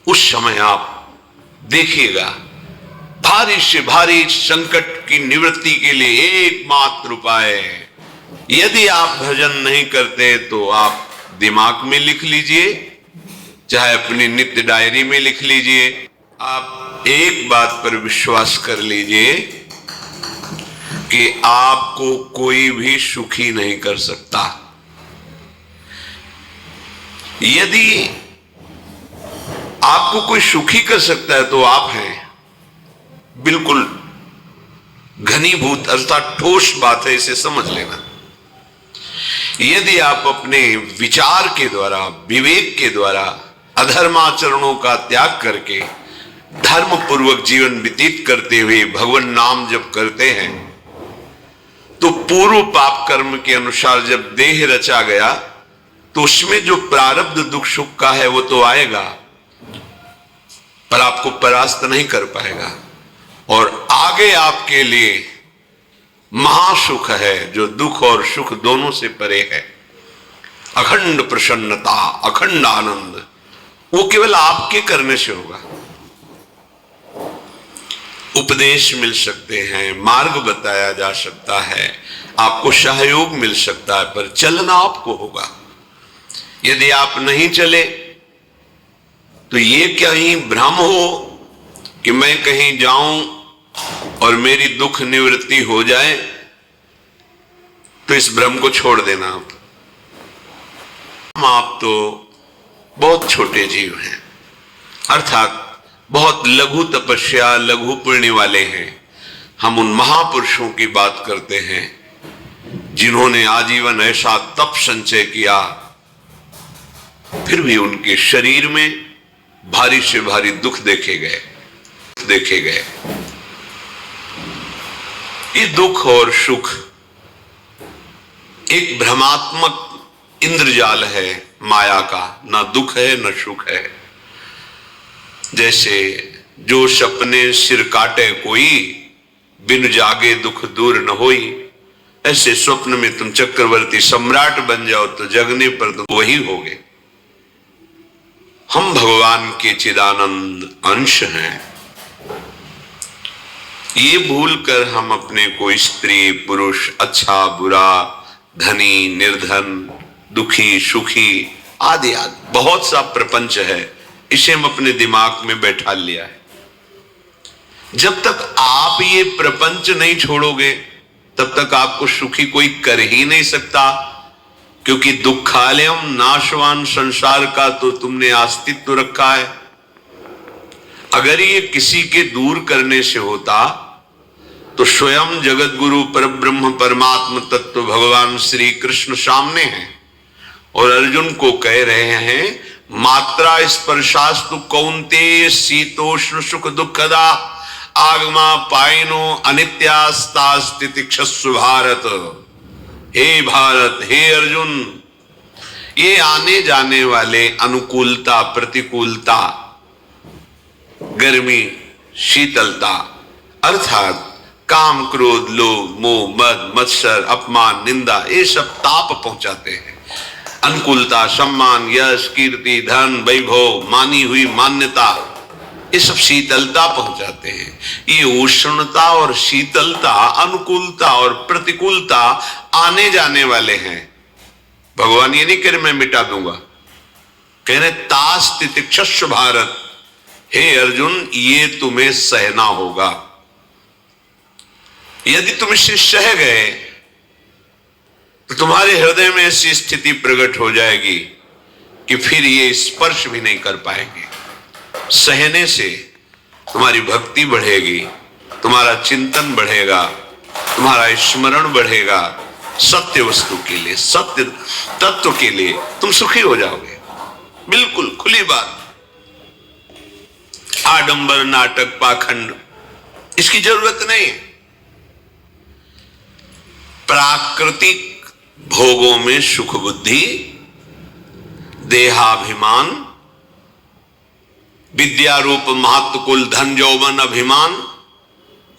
उस समय आप देखिएगा भारी से भारी संकट की निवृत्ति के लिए एकमात्र उपाय है। यदि आप भजन नहीं करते तो आप दिमाग में लिख लीजिए, चाहे अपनी नित्य डायरी में लिख लीजिए। आप एक बात पर विश्वास कर लीजिए कि आपको कोई भी सुखी नहीं कर सकता। यदि आपको कोई सुखी कर सकता है तो आप हैं। बिल्कुल घनीभूत अर्थात ठोस बात है, इसे समझ लेना। यदि आप अपने विचार के द्वारा, विवेक के द्वारा अधर्माचरणों का त्याग करके धर्म पूर्वक जीवन व्यतीत करते हुए भगवान नाम जप करते हैं तो पूर्व पाप कर्म के अनुसार जब देह रचा गया तो उसमें जो प्रारब्ध दुख सुख का है वो तो आएगा, पर आपको परास्त नहीं कर पाएगा। और आगे आपके लिए महासुख है जो दुख और सुख दोनों से परे है। अखंड प्रसन्नता, अखंड आनंद, वो केवल आपके करने से होगा। उपदेश मिल सकते हैं, मार्ग बताया जा सकता है, आपको सहयोग मिल सकता है, पर चलना आपको होगा। यदि आप नहीं चले तो ये कहीं भ्रम हो कि मैं कहीं जाऊं और मेरी दुख निवृत्ति हो जाए, तो इस भ्रम को छोड़ देना। आप तो बहुत छोटे जीव हैं, अर्थात बहुत लघु तपस्या, लघु पुण्य वाले हैं। हम उन महापुरुषों की बात करते हैं जिन्होंने आजीवन ऐसा तप संचय किया, फिर भी उनके शरीर में भारी से भारी दुख देखे गए। ये दुख और सुख एक भ्रमात्मक इंद्रजाल है माया का, ना दुख है न सुख है। जैसे जो सपने सिर काटे कोई, बिन जागे दुख दूर न होई, ऐसे स्वप्न में तुम चक्रवर्ती सम्राट बन जाओ तो जगने पर तुम वही होगे। हम भगवान के चिदानंद अंश हैं। ये भूलकर हम अपने को स्त्री पुरुष, अच्छा बुरा, धनी निर्धन, दुखी सुखी आदि आदि बहुत सा प्रपंच है, इसे हम अपने दिमाग में बैठा लिया है। जब तक आप ये प्रपंच नहीं छोड़ोगे तब तक आपको सुखी कोई कर ही नहीं सकता, क्योंकि दुखालयम नाशवान संसार का तो तुमने अस्तित्व रखा है। अगर ये किसी के दूर करने से होता तो स्वयं जगत गुरु परब्रह्म परमात्म तत्व भगवान श्री कृष्ण सामने हैं और अर्जुन को कह रहे हैं, मात्रा स्पर्शास्तु कौन्तेय शीतोष्ण सुख दुखदा आगमा पायनो अनित्यास्ता स्थितिक्षस्व भारत। हे भारत, हे अर्जुन, ये आने जाने वाले अनुकूलता प्रतिकूलता, गर्मी शीतलता, अर्थात काम क्रोध लोभ मोह मद मत्सर अपमान निंदा, ये सब ताप पहुंचाते हैं। अनुकूलता सम्मान यश कीर्ति धन वैभव मानी हुई मान्यता, ये सब शीतलता पहुंचाते हैं। ये उष्णता और शीतलता, अनुकूलता और प्रतिकूलता आने जाने वाले हैं। भगवान ये नहीं कह रहे मैं मिटा दूंगा, कह रहे तास्तितिक्षस्व भारत, हे अर्जुन ये तुम्हें सहना होगा। यदि तुम इसे सह गए तो तुम्हारे हृदय में ऐसी स्थिति प्रकट हो जाएगी कि फिर ये स्पर्श भी नहीं कर पाएंगे। सहने से तुम्हारी भक्ति बढ़ेगी, तुम्हारा चिंतन बढ़ेगा, तुम्हारा स्मरण बढ़ेगा, सत्य वस्तु के लिए, सत्य तत्व के लिए तुम सुखी हो जाओगे। बिल्कुल खुली बात। आडंबर नाटक पाखंड इसकी जरूरत नहीं। प्राकृतिक भोगों में सुख बुद्धि, देहाभिमान, विद्या रूप महत्व कुल धन यौवन अभिमान,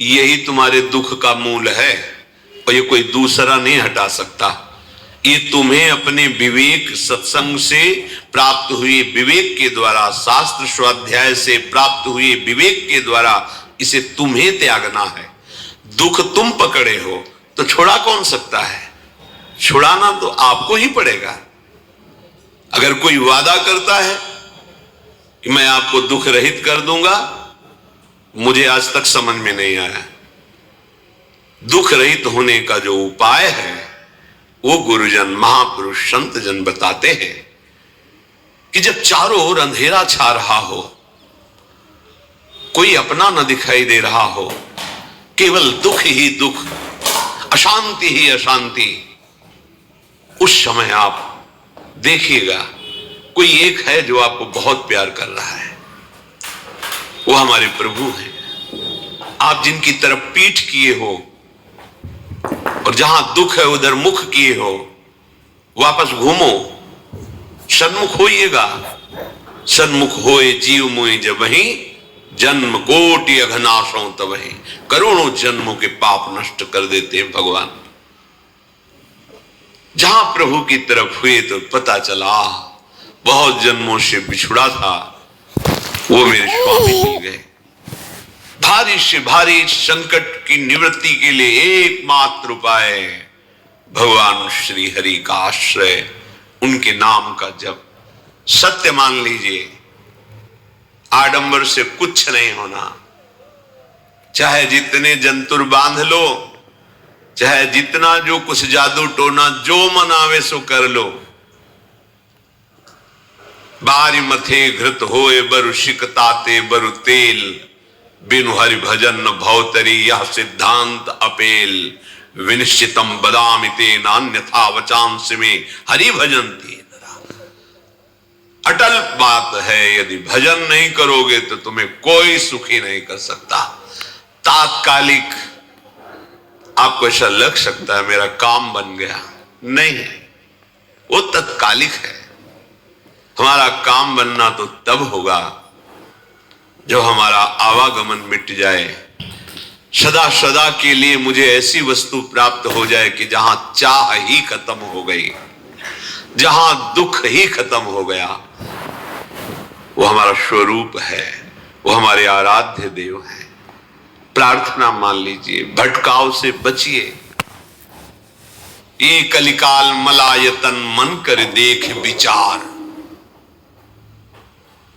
यही तुम्हारे दुख का मूल है और ये कोई दूसरा नहीं हटा सकता। ये तुम्हें अपने विवेक सत्संग से प्राप्त हुए विवेक के द्वारा, शास्त्र स्वाध्याय से प्राप्त हुए विवेक के द्वारा इसे तुम्हें त्यागना है। दुख तुम पकड़े हो तो छुड़ा कौन सकता है? छुड़ाना तो आपको ही पड़ेगा। अगर कोई वादा करता है कि मैं आपको दुख रहित कर दूंगा, मुझे आज तक समझ में नहीं आया। दुख रहित होने का जो उपाय है वो गुरुजन, महापुरुष, संत जन बताते हैं कि जब चारों ओर अंधेरा छा रहा हो, कोई अपना न दिखाई दे रहा हो, केवल दुख ही दुख, अशांति ही अशांति, उस समय आप देखिएगा कोई एक है जो आपको बहुत प्यार कर रहा है। वो हमारे प्रभु हैं। आप जिनकी तरफ पीठ किए हो और जहां दुख है उधर मुख किए हो, वापस घूमो, सन्मुख होइएगा। सन्मुख होए जीव मोए जब वही, जन्म कोटि अघनाशों तब वही। करोड़ों जन्मों के पाप नष्ट कर देते हैं भगवान। जहां प्रभु की तरफ हुए तो पता चला बहुत जन्मों से बिछुड़ा था, वो मेरे स्वामी मिल गए। भारी से भारी संकट की निवृत्ति के लिए एकमात्र उपाय भगवान श्री हरि का आश्रय, उनके नाम का जप। सत्य मान लीजिए, आडंबर से कुछ नहीं होना। चाहे जितने जंतुर बांध लो, चाहे जितना जो कुछ जादू टोना जो मन आवे सो कर लो, बारी मथे घृत होए बरु शिकताते बरु तेल, बिनु हरि भजन न भवतरी यह सिद्धांत अपेल। विनिश्चितम बदामिते नान्यथा वचांस में हरि भजन्ति। अटल बात है, यदि भजन नहीं करोगे तो तुम्हें कोई सुखी नहीं कर सकता। तात्कालिक आपको ऐसा लग सकता है मेरा काम बन गया, नहीं है, वो तत्कालिक है। हमारा काम बनना तो तब होगा जब हमारा आवागमन मिट जाए, सदा सदा के लिए मुझे ऐसी वस्तु प्राप्त हो जाए कि जहां चाह ही खत्म हो गई, जहां दुख ही खत्म हो गया। वो हमारा स्वरूप है, वो हमारे आराध्य देव हैं। प्रार्थना मान लीजिए, भटकाव से बचिए। ये कलिकाल मलायतन मन कर देख विचार,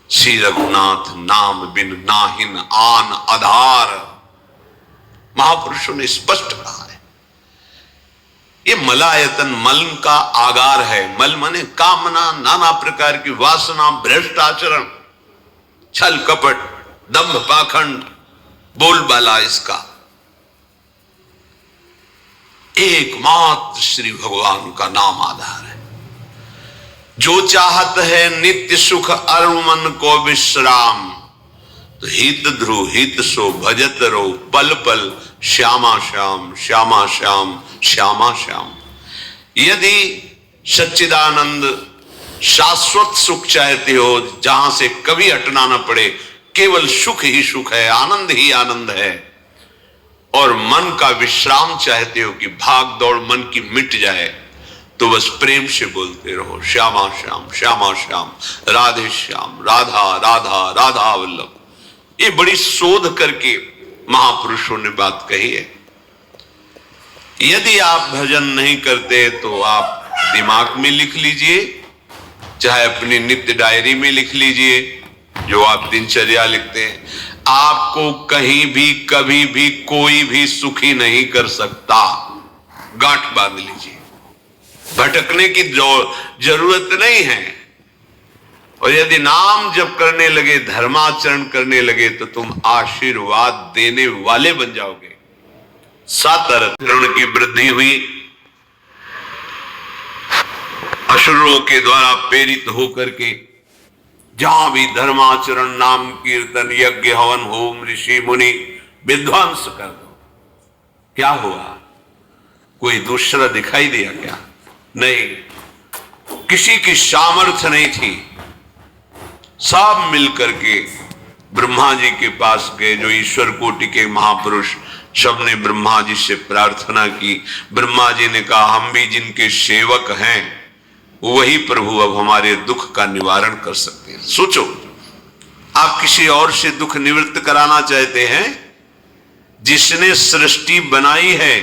श्री रघुनाथ नाम बिन नाहिन आन आधार। महापुरुषों ने स्पष्ट कहा है। ये मलायतन मल का आगार है। मल माने कामना, नाना प्रकार की वासना, भ्रष्ट आचरण, छल कपट, दंभ पाखंड, बोलबाला, इसका एकमात्र श्री भगवान का नाम आधार है। जो चाहत है नित्य सुख अरु मन को विश्राम, तो हित ध्रुव हित सो भजत रो पल पल श्यामा श्याम श्यामा श्याम श्यामा श्याम। यदि सच्चिदानंद शाश्वत सुख चाहते हो, जहां से कभी हटना ना पड़े, केवल सुख ही सुख है, आनंद ही आनंद है, और मन का विश्राम चाहते हो कि भाग दौड़ मन की मिट जाए, तो बस प्रेम से बोलते रहो श्यामा श्याम श्यामा श्याम, राधे श्याम, राधा राधा राधा वल्लभ। ये बड़ी शोध करके महापुरुषों ने बात कही है। यदि आप भजन नहीं करते तो आप दिमाग में लिख लीजिए, चाहे अपनी नित्य डायरी में लिख लीजिए, जो आप दिनचर्या लिखते हैं। आपको कहीं भी कभी भी कोई भी सुखी नहीं कर सकता। गांठ बांध लीजिए, भटकने की जरूरत नहीं है। और यदि नाम जप करने लगे, धर्माचरण करने लगे, तो तुम आशीर्वाद देने वाले बन जाओगे। 7 अरथरण की वृद्धि हुई। असुरों के द्वारा प्रेरित होकर के जहां भी धर्माचरण, नाम कीर्तन, यज्ञ, हवन, होम, ऋषि मुनि विध्वंस कर दो। क्या हुआ? कोई दूसरा दिखाई दिया क्या? नहीं, किसी की सामर्थ्य नहीं थी। सब मिलकर के ब्रह्मा जी के पास गए, जो ईश्वर कोटि के महापुरुष सबने ब्रह्मा जी से प्रार्थना की। ब्रह्मा जी ने कहा हम भी जिनके सेवक हैं वही प्रभु अब हमारे दुख का निवारण कर सकते हैं। सोचो, आप किसी और से दुख निवृत्त कराना चाहते हैं? जिसने सृष्टि बनाई है,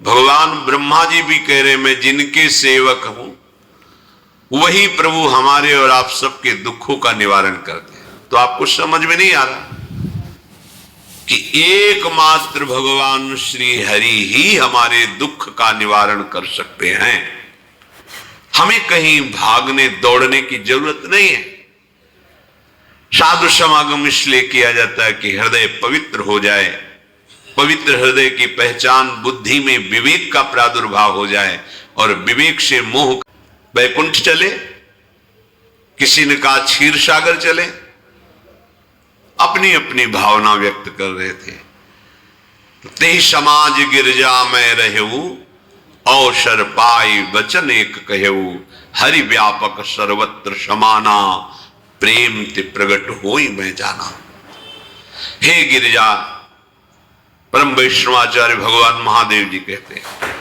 भगवान ब्रह्मा जी भी कह रहे मैं जिनके सेवक हूं वही प्रभु हमारे और आप सबके दुखों का निवारण करते हैं। तो आपको समझ में नहीं आ रहा कि एकमात्र भगवान श्री हरि ही हमारे दुख का निवारण कर सकते हैं। हमें कहीं भागने दौड़ने की जरूरत नहीं है। साधु समागम इसलिए किया जाता है कि हृदय पवित्र हो जाए, पवित्र हृदय की पहचान बुद्धि में विवेक का प्रादुर्भाव हो जाए और विवेक से मोह। वैकुंठ चले, किसी ने कहा क्षीर सागर चले, अपनी अपनी भावना व्यक्त कर रहे थे। ते समाज गिरजा में रहू अवसर पाई वचन एक कहू हरि व्यापक सर्वत्र समाना प्रेम ते प्रगट होई मैं जाना। हे गिरिजा, परम वैष्णवाचार्य भगवान महादेव जी कहते हैं,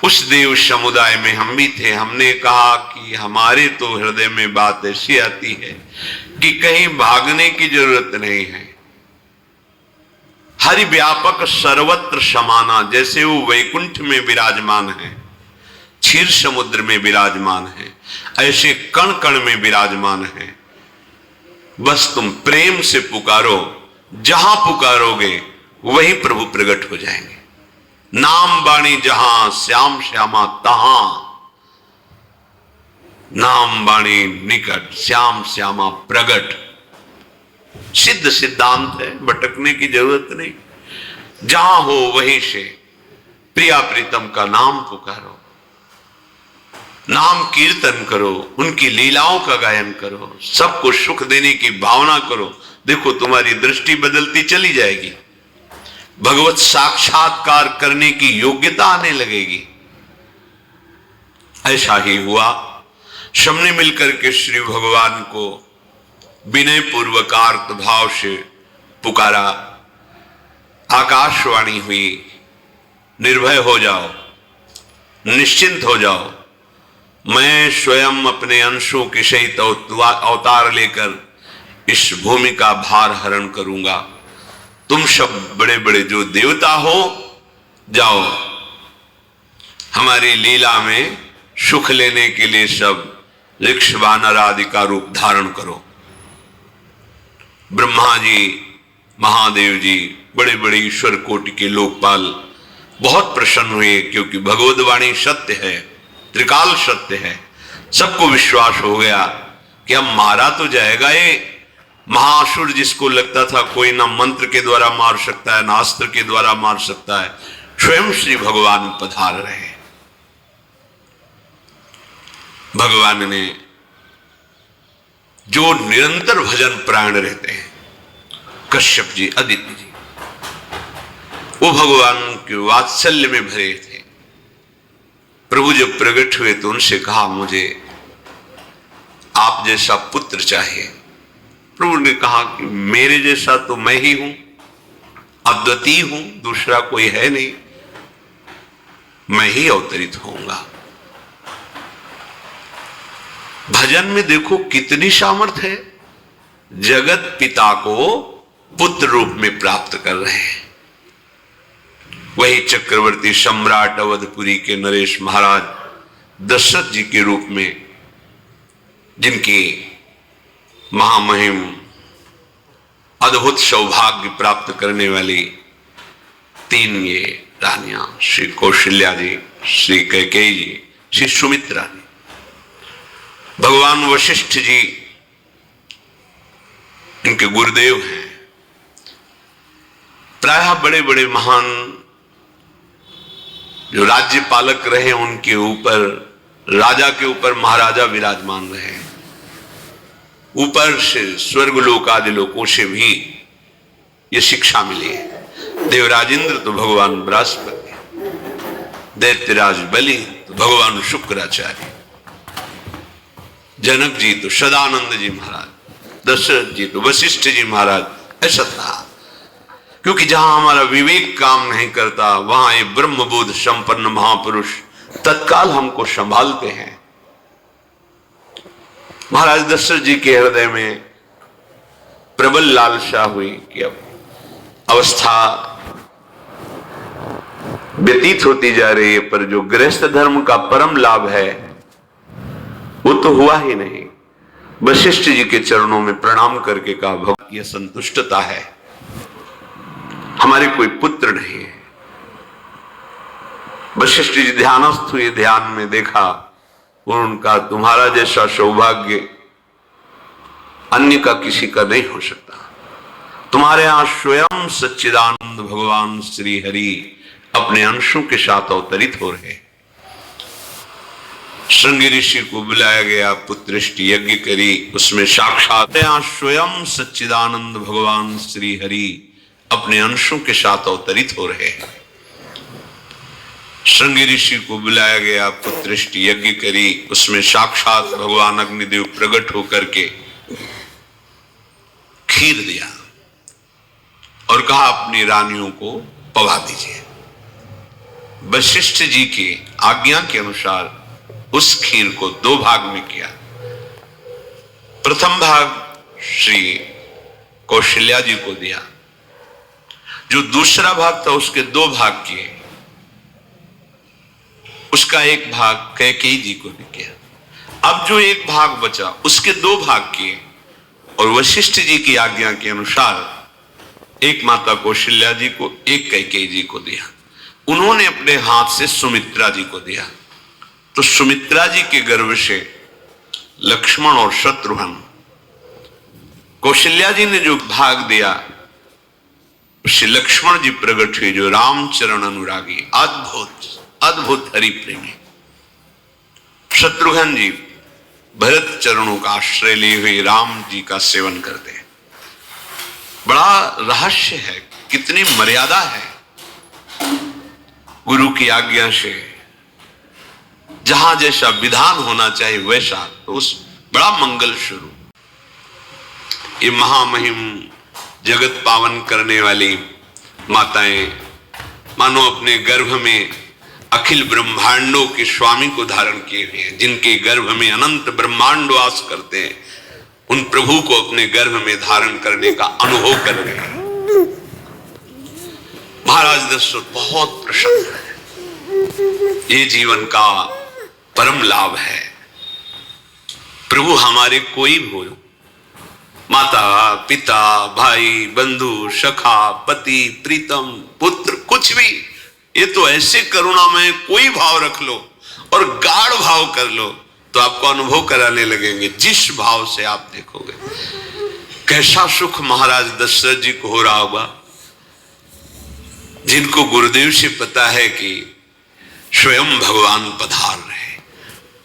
उस देव समुदाय में हम भी थे। हमने कहा कि हमारे तो हृदय में बात ऐसी आती है कि कहीं भागने की जरूरत नहीं है। हरि व्यापक सर्वत्र समाना, जैसे वो वैकुंठ में विराजमान है, क्षीर समुद्र में विराजमान है, ऐसे कण कण में विराजमान है। बस तुम प्रेम से पुकारो, जहां पुकारोगे वही प्रभु प्रकट हो जाएंगे। नाम बाणी जहां श्याम श्यामा तहां, नाम बाणी निकट श्याम श्यामा प्रगट। सिद्ध सिद्धांत है, भटकने की जरूरत नहीं। जहां हो वहीं से प्रिया प्रीतम का नाम पुकारो, नाम कीर्तन करो, उनकी लीलाओं का गायन करो, सबको सुख देने की भावना करो। देखो तुम्हारी दृष्टि बदलती चली जाएगी, भगवत साक्षात्कार करने की योग्यता आने लगेगी। ऐसा ही हुआ। सबने मिलकर के श्री भगवान को विनय पूर्वक आर्त भाव से पुकारा। आकाशवाणी हुई, निर्भय हो जाओ, निश्चिंत हो जाओ, मैं स्वयं अपने अंशों के सहित अवतार लेकर इस भूमि का भार हरण करूंगा। तुम सब बड़े बड़े जो देवता हो, जाओ हमारी लीला में सुख लेने के लिए सब ऋक्ष वानर आदि का रूप धारण करो। ब्रह्मा जी, महादेव जी, बड़े बड़े ईश्वर कोटि के लोकपाल बहुत प्रसन्न हुए, क्योंकि भगवद वाणी सत्य है, त्रिकाल सत्य है। सबको विश्वास हो गया कि अब मारा तो जाएगा ये महासुर, जिसको लगता था कोई ना मंत्र के द्वारा मार सकता है ना अस्त्र के द्वारा मार सकता है। स्वयं श्री भगवान पधार रहे। भगवान ने जो निरंतर भजन प्राण रहते हैं, कश्यप जी, अदिति जी, वो भगवान के वात्सल्य में भरे थे। प्रभु जब प्रकट हुए तो उनसे कहा मुझे आप जैसा पुत्र चाहिए। प्रभु ने कहा कि मेरे जैसा तो मैं ही हूं, अद्वितीय हूं, दूसरा कोई है नहीं, मैं ही अवतरित होऊंगा। भजन में देखो कितनी सामर्थ्य है। जगत पिता को पुत्र रूप में प्राप्त कर रहे हैं। वही चक्रवर्ती सम्राट अवधपुरी के नरेश महाराज दशरथ जी के रूप में, जिनकी महामहिम अद्भुत सौभाग्य प्राप्त करने वाली तीन ये रानियां, श्री कौशल्या जी, श्री कैकेयी जी, श्री सुमित्रा जी। भगवान वशिष्ठ जी इनके गुरुदेव हैं। प्रायः बड़े बड़े महान जो राज्य पालक रहे, उनके ऊपर, राजा के ऊपर महाराजा विराजमान रहे। ऊपर से स्वर्गलोक आदि लोकों से भी ये शिक्षा मिली है। देवराजेंद्र तो भगवान बृहस्पति, दैत्यराज बलि तो भगवान शुक्राचार्य, जनक जी तो सदानंद जी महाराज, दशरथ जी तो वशिष्ठ जी महाराज। ऐसा था क्योंकि जहां हमारा विवेक काम नहीं करता वहां ये ब्रह्मबोध संपन्न महापुरुष तत्काल हमको संभालते हैं। महाराज दशरथ जी के हृदय में प्रबल लालसा हुई कि अब अवस्था व्यतीत होती जा रही है, पर जो गृहस्थ धर्म का परम लाभ है वो तो हुआ ही नहीं। वशिष्ठ जी के चरणों में प्रणाम करके कहा, भगवान यह संतुष्टता है, हमारे कोई पुत्र नहीं है। वशिष्ठ जी ध्यानस्थ हुए, ध्यान में देखा उनका, तुम्हारा जैसा सौभाग्य अन्य का किसी का नहीं हो सकता। तुम्हारे यहां स्वयं सच्चिदानंद भगवान श्री हरि अपने अंशों के साथ अवतरित हो रहे। श्रृंगी ऋषि को बुलाया गया, पुत्रष्टि यज्ञ करी, उसमें साक्षात यहां स्वयं सच्चिदानंद भगवान श्री हरि अपने अंशों के साथ अवतरित हो रहे हैं। श्रृंगी ऋषि को बुलाया गया, पुत्रष्टि यज्ञ करी, उसमें साक्षात भगवान अग्निदेव प्रकट होकर के खीर दिया और कहा अपनी रानियों को पवा दीजिए। वशिष्ठ जी की आज्ञा के अनुसार उस खीर को 2 भाग में किया। प्रथम भाग श्री कौशल्या जी को दिया, जो दूसरा भाग था उसके 2 भाग किए, उसका 1 भाग कैकेयी जी को भी किया। अब जो 1 भाग बचा उसके 2 भाग किए और वशिष्ठ जी की आज्ञा के अनुसार एक माता कौशल्या जी को, एक कैकेयी जी को दिया। उन्होंने अपने हाथ से सुमित्रा जी को दिया, तो सुमित्रा जी के गर्भ से लक्ष्मण और शत्रुघ्न, कौशल्या जी ने जो भाग दिया उससे लक्ष्मण जी प्रकट हुए, जो रामचरण अनुरागी, अद्भुत अद्भुत हरि प्रेमी। शत्रुघ्न जी भरत चरणों का आश्रय लिए हुए राम जी का सेवन करते हैं। बड़ा रहस्य है, कितनी मर्यादा है। गुरु की आज्ञा से जहां जैसा विधान होना चाहिए वैसा, तो उस बड़ा मंगल स्वरूप ये महामहिम जगत पावन करने वाली माताएं मानो अपने गर्भ में अखिल ब्रह्मांडों के स्वामी को धारण किए हुए हैं, जिनके गर्भ में अनंत ब्रह्मांड वास करते हैं, उन प्रभु को अपने गर्भ में धारण करने का अनुभव कर रहे हैं। महाराज दशरथ बहुत प्रसन्न है। ये जीवन का परम लाभ है। प्रभु हमारे कोई भी हो, माता पिता भाई बंधु सखा पति प्रीतम पुत्र, कुछ भी, ये तो ऐसे करुणा में कोई भाव रख लो और गाढ़ भाव कर लो तो आपको अनुभव कराने लगेंगे। जिस भाव से आप देखोगे कैसा सुख महाराज दशरथ जी को हो रहा होगा, जिनको गुरुदेव से पता है कि स्वयं भगवान पधार रहे।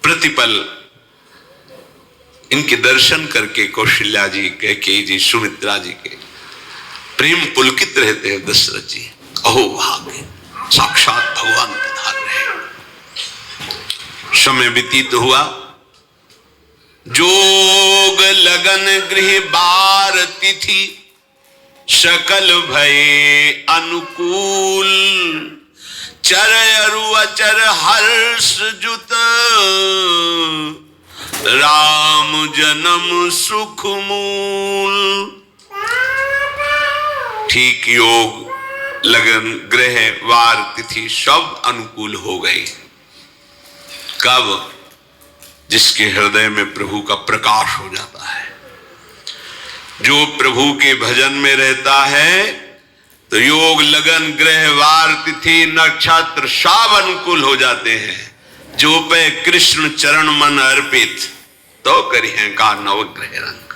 प्रतिपल इनके दर्शन करके कौशल्या जी, कैकेयी जी, सुमित्रा जी के प्रेम पुलकित रहते हैं। दशरथ जी, अहो भाग्य, साक्षात भगवान पधार रहे। समय व्यतीत हुआ, जोग लगन गृह बार तिथि, सकल भय अनुकूल, चर अरु अचर हर्ष जुत, राम जन्म सुख मूल। ठीक योग लगन ग्रह वार तिथि सब अनुकूल हो गई। कब? जिसके हृदय में प्रभु का प्रकाश हो जाता है। जो प्रभु के भजन में रहता है तो योग लगन ग्रह वार तिथि नक्षत्र सब अनुकूल हो जाते हैं। जो पे कृष्ण चरण मन अर्पित, तो करी है का नवग्रह रंग।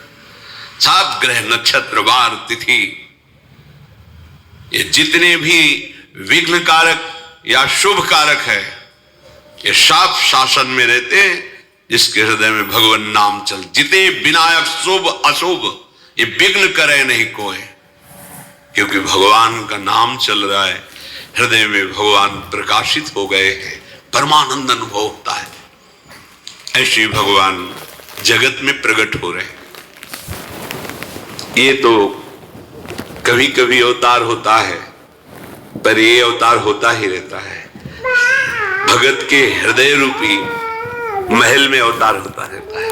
सब ग्रह नक्षत्र वार तिथि, ये जितने भी विघ्न कारक या शुभ कारक है, ये सब शासन में रहते हैं। जिसके हृदय में भगवान नाम चल, जिते विनायक शुभ अशुभ, ये विघ्न करे नहीं कोई, क्योंकि भगवान का नाम चल रहा है। हृदय में भगवान प्रकाशित हो गए हैं, परमानंद अनुभव होता है। ऐसे भगवान जगत में प्रकट हो रहे हैं। ये तो कभी कभी अवतार होता है, पर ये अवतार होता ही रहता है। भगत के हृदय रूपी महल में अवतार होता रहता है।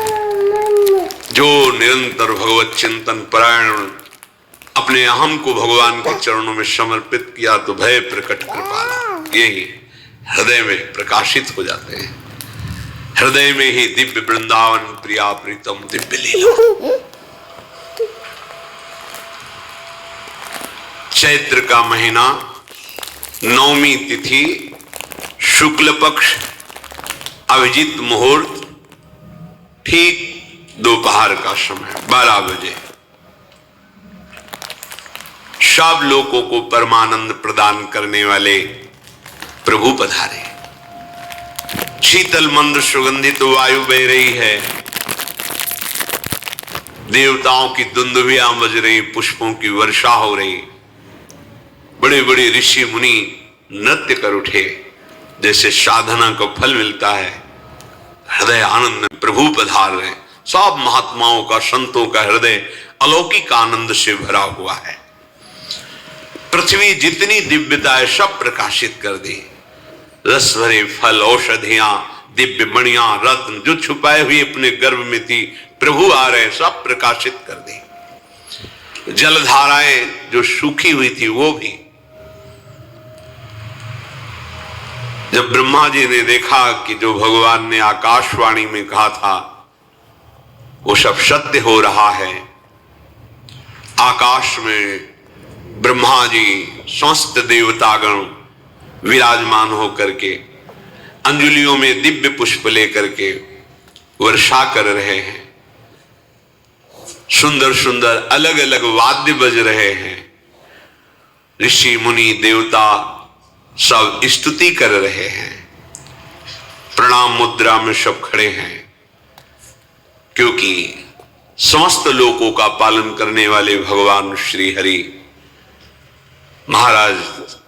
जो निरंतर भगवत चिंतन परायण अपने अहम को भगवान के चरणों में समर्पित किया तो भय प्रकट कृपाला, यही हृदय में प्रकाशित हो जाते हैं। हृदय में ही दिव्य वृंदावन प्रिया प्रीतम दिव्य लीला। चैत्र का महीना, नवमी तिथि, शुक्ल पक्ष, अभिजीत मुहूर्त, ठीक दोपहर का समय 12 बजे सब लोगों को परमानंद प्रदान करने वाले प्रभु पधारे। शीतल मंद सुगंधित वायु बह रही है, देवताओं की दुंदुभियां बज रही, पुष्पों की वर्षा हो रही, बड़े बड़े ऋषि मुनि नृत्य कर उठे, जैसे साधना को फल मिलता है। हृदय आनंद में प्रभु पधार रहे। सब महात्माओं का, संतों का हृदय अलौकिक आनंद से भरा हुआ है। पृथ्वी जितनी दिव्यता है सब प्रकाशित कर दी। रस भरे फल, औषधियां, दिव्य मणियां, रत्न जो छुपाए हुए अपने गर्भ में थी, प्रभु आ रहे, सब प्रकाशित कर दी। जलधाराएं जो सूखी हुई थी वो भी। जब ब्रह्मा जी ने देखा कि जो भगवान ने आकाशवाणी में कहा था वो सब सत्य हो रहा है, आकाश में ब्रह्मा जी समस्त देवतागण विराजमान होकर के अंजलियों में दिव्य पुष्प लेकर के वर्षा कर रहे हैं। सुंदर सुंदर अलग अलग वाद्य बज रहे हैं। ऋषि मुनि देवता सब स्तुति कर रहे हैं। प्रणाम मुद्रा में सब खड़े हैं, क्योंकि समस्त लोकों का पालन करने वाले भगवान श्री हरि महाराज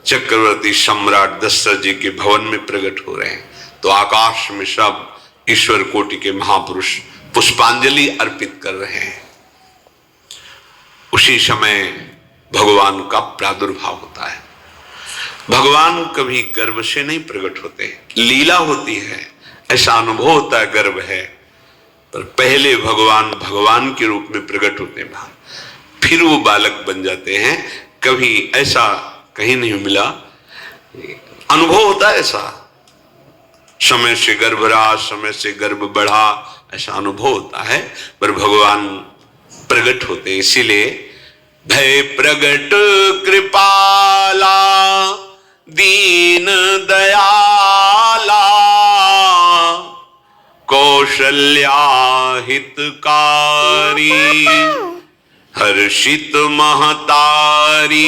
चक्रवर्ती सम्राट दशरथ जी के भवन में प्रकट हो रहे हैं। तो आकाश में सब ईश्वर कोटि के महापुरुष पुष्पांजलि अर्पित कर रहे हैं। उसी समय भगवान का प्रादुर्भाव होता है। भगवान कभी गर्भ से नहीं प्रकट होते, लीला होती है, ऐसा अनुभव होता है गर्भ है, पर पहले भगवान भगवान के रूप में प्रकट होते हैं, फिर वो बालक बन जाते हैं। कभी ऐसा कहीं नहीं मिला, अनुभव होता है ऐसा, समय से गर्भ रहा, समय से गर्भ बढ़ा, ऐसा अनुभव होता है, पर भगवान प्रकट होते। इसीलिए भय प्रगट कृपाला दीन दयाला कौशल्या हितकारी हर्षित महतारी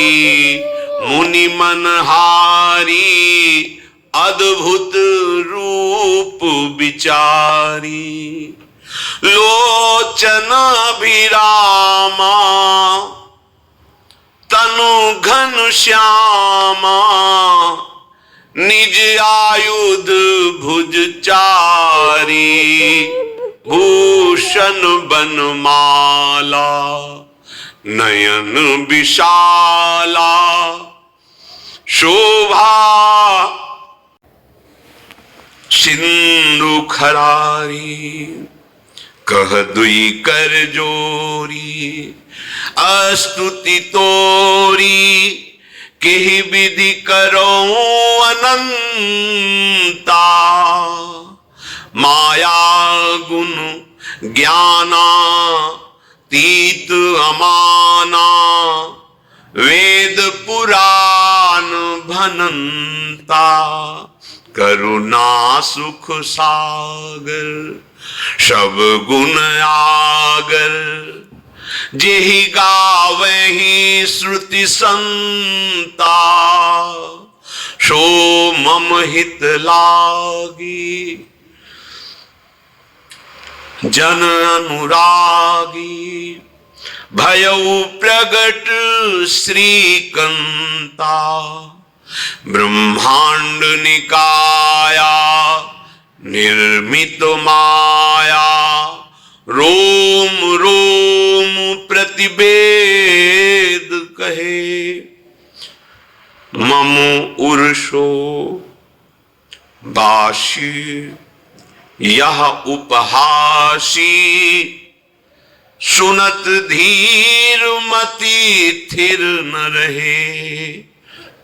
मुनि मनहारी अद्भुत रूप विचारी लोचन अभिरामा तनु घन श्यामा निज आयुध भुज चारी भूषण बनमाला नयन विशाला शोभा सिंधु खरारी कह दुई कर जोरी अस्तुति तोरी केहि विधि करो अनंता माया गुण ज्ञाना तीत अमाना वेद पुराण भनंता करुणा सुख सागर सब गुण आगर जेहि गावहि श्रुति संता सो मम हित लागी जन अनुरागी भयउ प्रगट श्रीकंता ब्रह्मांड निकाया निर्मित माया रोम रोम प्रतिवेद कहे, ममु उर्षो बाशी यह उपहासी, सुनत धीर मति थिर न रहे।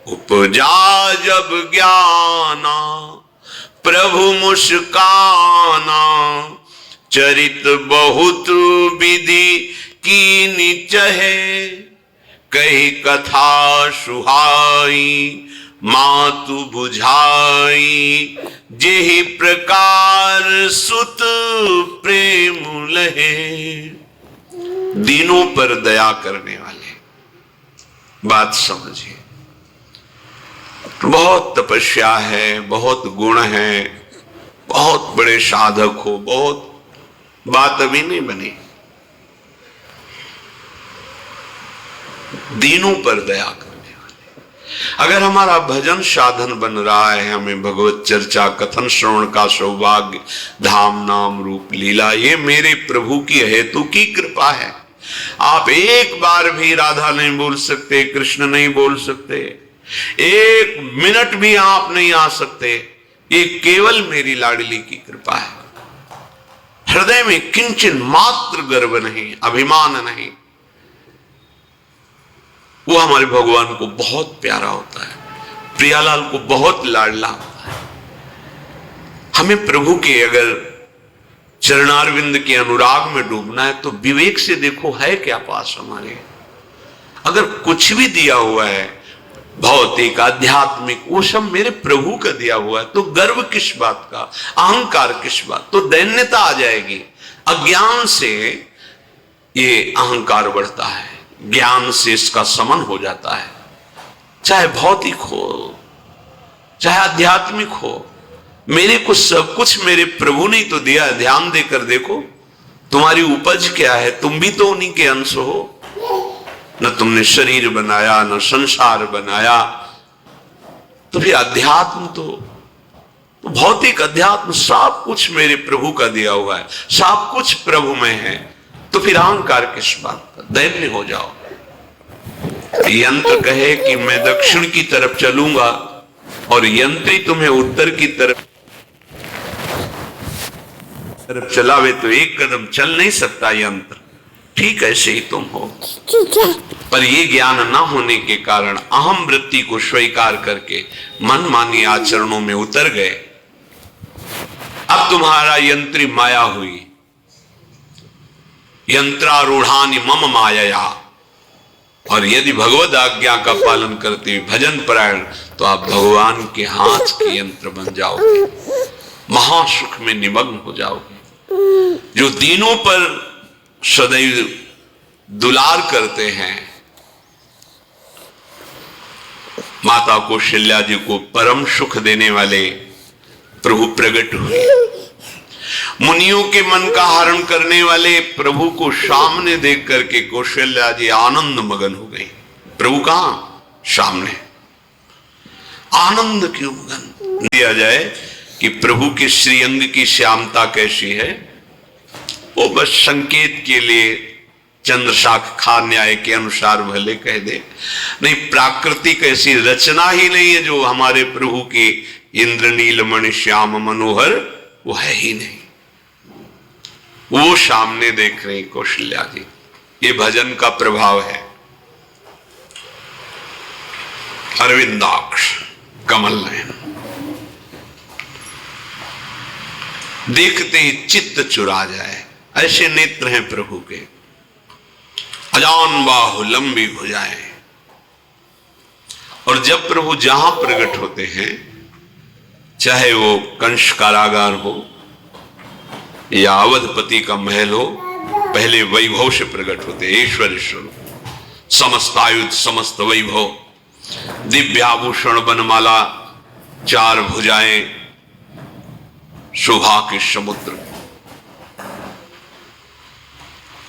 उपजा जब ज्ञाना प्रभु मुस्काना, चरित बहुत विधि कीनी चहे। कही कथा सुहाई मातु बुझाई, जेहि प्रकार सुत प्रेम लहे। दीनों पर दया करने वाले, बात समझिए। बहुत तपस्या है, बहुत गुण है, बहुत बड़े साधक हो, बहुत बात अभी नहीं बनी। दीनों पर दया करने वाले। अगर हमारा भजन साधन बन रहा है, हमें भगवत चर्चा कथन श्रवण का सौभाग्य, धाम नाम रूप लीला, ये मेरे प्रभु की हेतु की कृपा है। आप एक बार भी राधा नहीं बोल सकते, कृष्ण नहीं बोल सकते, एक मिनट भी आप नहीं आ सकते, ये केवल मेरी लाडली की कृपा है। हृदय में किंचन मात्र गर्व नहीं, अभिमान नहीं। वो हमारे भगवान को बहुत प्यारा होता है, प्रियालाल को बहुत लाडला होता है। हमें प्रभु के अगर चरणारविंद के अनुराग में डूबना है तो विवेक से देखो है क्या पास हमारे। अगर कुछ भी दिया हुआ है भौतिक आध्यात्मिक, वो सब मेरे प्रभु का दिया हुआ है, तो गर्व किस बात का, अहंकार किस बात, तो दैन्यता आ जाएगी। अज्ञान से ये अहंकार बढ़ता है, ज्ञान से इसका समन हो जाता है। चाहे भौतिक हो चाहे आध्यात्मिक हो, मेरे को सब कुछ मेरे प्रभु ने तो दिया है। ध्यान देकर देखो तुम्हारी उपज क्या है, तुम भी तो उन्हीं के अंश हो। न तुमने शरीर बनाया, न संसार बनाया, तो फिर अध्यात्म तो भौतिक अध्यात्म सब कुछ मेरे प्रभु का दिया हुआ है, सब कुछ प्रभु में है। तो फिर अहंकार किस बात का, दैन्य हो जाओ। यंत्र कहे कि मैं दक्षिण की तरफ चलूंगा और यंत्री तुम्हें उत्तर की तरफ चलावे तो एक कदम चल नहीं सकता यंत्र। ठीक ऐसे ही तुम हो। पर ये ज्ञान न होने के कारण अहम वृत्ति को स्वीकार करके मनमानी आचरणों में उतर गए। अब तुम्हारा यंत्री माया हुई, यंत्रारूढ़ानि मम मायया। और यदि भगवद आज्ञा का पालन करते हुए भजन परायण, तो आप भगवान के हाथ के यंत्र बन जाओगे, महासुख में निमग्न हो जाओगे। जो दीनों पर सदैव दुलार करते हैं, माता कौशल्या जी को परम सुख देने वाले प्रभु प्रकट हुए। मुनियों के मन का हरण करने वाले प्रभु को सामने देख करके कौशल्या जी आनंद मगन हो गई। प्रभु कहां? सामने। आनंद क्यों मगन दिया जाए कि प्रभु के श्रीअंग की श्यामता कैसी है, वो बस संकेत के लिए चंद्रशाखा न्याय के अनुसार भले कह दे, नहीं प्राकृतिक ऐसी रचना ही नहीं है जो हमारे प्रभु की इंद्रनील मणि श्याम मनोहर, वो है ही नहीं। वो सामने देख रहे कौशल्या जी। ये भजन का प्रभाव है। अरविंदाक्ष कमल नयन, देखते ही चित्त चुरा जाए, ऐसे नेत्र हैं प्रभु के। अजान बाहु, लंबी भुजाएं। और जब प्रभु जहां प्रकट होते हैं, चाहे वो कंस कारागार हो या अवधपति का महल हो, पहले वैभव से प्रकट होते। ईश्वर स्वरूप, समस्त आयुध, समस्त वैभव, दिव्याभूषण, बनमाला, चार भुजाएं, शोभा के समुद्र,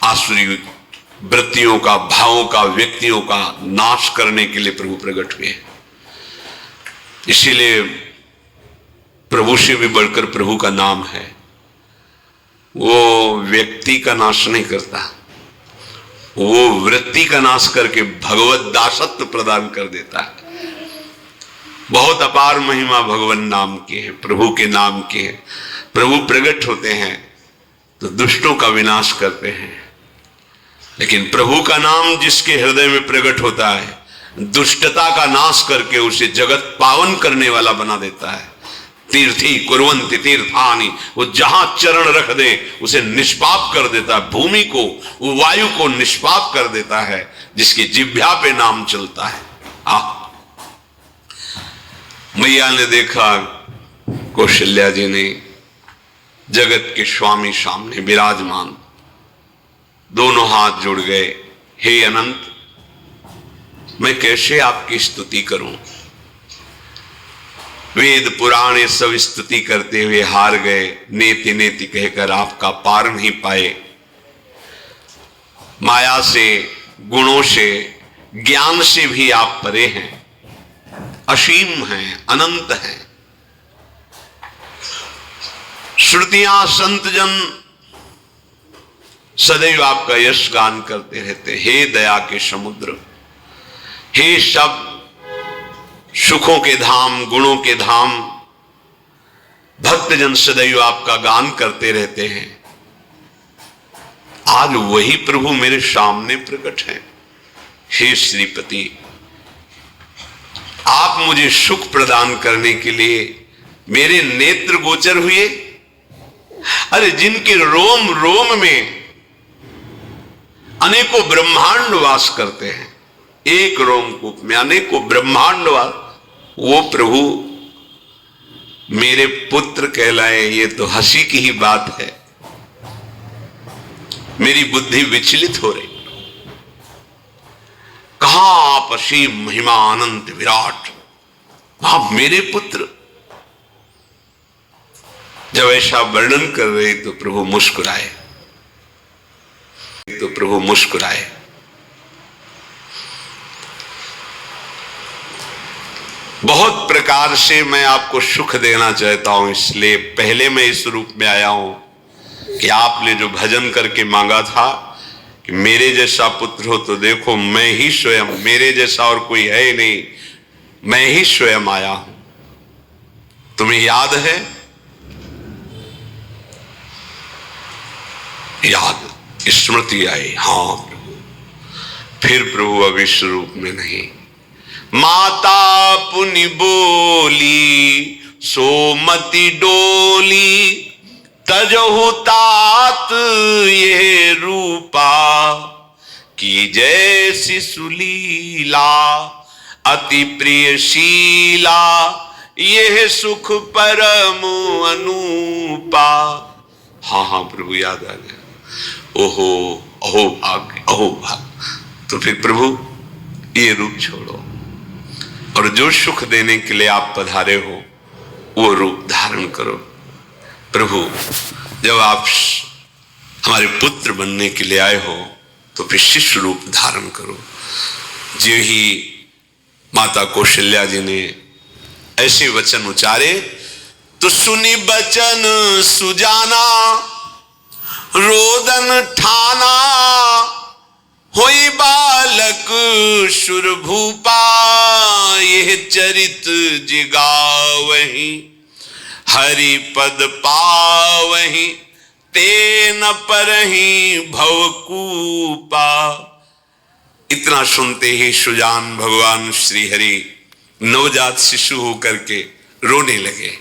आसुरी वृत्तियों का, भावों का, व्यक्तियों का नाश करने के लिए प्रभु प्रकट हुए। इसीलिए प्रभु से भी बढ़कर प्रभु का नाम है। वो व्यक्ति का नाश नहीं करता, वो वृत्ति का नाश करके भगवत दासत्व प्रदान कर देता है। बहुत अपार महिमा भगवान नाम की है, प्रभु के नाम की है। प्रभु प्रकट होते हैं तो दुष्टों का विनाश करते हैं, लेकिन प्रभु का नाम जिसके हृदय में प्रकट होता है दुष्टता का नाश करके उसे जगत पावन करने वाला बना देता है। तीर्थी कुर्वन्ति तीर्थानि, वो जहां चरण रख दे उसे निष्पाप कर देता है। भूमि को, वायु को निष्पाप कर देता है जिसकी जिह्वा पे नाम चलता है। मैया ने देखा कौशल्या जी ने जगत के स्वामी सामने विराजमान, दोनों हाथ जुड़ गए। हे अनंत, मैं कैसे आपकी स्तुति करूं? वेद पुराण सब स्तुति करते हुए हार गए। नेति नेति कहकर आपका पार नहीं पाए। माया से, गुणों से, ज्ञान से भी आप परे हैं, असीम हैं, अनंत हैं। श्रुतियां, संतजन सदैव आपका यश गान करते रहते। हे दया के समुद्र, हे सब सुखों के धाम, गुणों के धाम, भक्तजन सदैव आपका गान करते रहते हैं। आज वही प्रभु मेरे सामने प्रकट हैं। हे श्रीपति, आप मुझे सुख प्रदान करने के लिए मेरे नेत्र गोचर हुए। अरे जिनके रोम रोम में अनेकों ब्रह्मांड वास करते हैं, एक रोमकूप में अनेकों ब्रह्मांड वास, वो प्रभु मेरे पुत्र कहलाए, ये तो हंसी की ही बात है। मेरी बुद्धि विचलित हो रही। कहां आप असीम महिमा अनंत विराट, आप मेरे पुत्र। जब ऐसा वर्णन कर रहे तो प्रभु मुस्कुराए, तो प्रभु मुस्कुराए। बहुत प्रकार से मैं आपको सुख देना चाहता हूं, इसलिए पहले मैं इस रूप में आया हूं कि आपने जो भजन करके मांगा था कि मेरे जैसा पुत्र हो, तो देखो मैं ही स्वयं, मेरे जैसा और कोई है ही नहीं, मैं ही स्वयं आया हूं। तुम्हें याद है? याद, स्मृति आई। हाँ प्रभु। फिर प्रभु अब इस रूप में नहीं। माता पुनि बोली सोमति डोली, तजहु तात ये रूपा, की जैसी सुलीला अति प्रियशीला, यह सुख परम अनूपा। हाँ हाँ प्रभु याद आ गया। ओहो, अहो भाग्य, अहो भाग्य। तो फिर प्रभु ये रूप छोड़ो और जो सुख देने के लिए आप पधारे हो वो रूप धारण करो। प्रभु जब आप हमारे पुत्र बनने के लिए आए हो तो फिर शिष्य रूप धारण करो। जो ही माता कौशल्या जी ने ऐसे वचन उचारे तो सुनी बचन सुजाना, रोदन ठाना, होई बालक सुरभूपा, यह चरित जिगावहि, हरि पद पावहि, तेन परहि भवकूपा। इतना सुनते ही सुजान भगवान श्री हरि नवजात शिशु होकर के रोने लगे।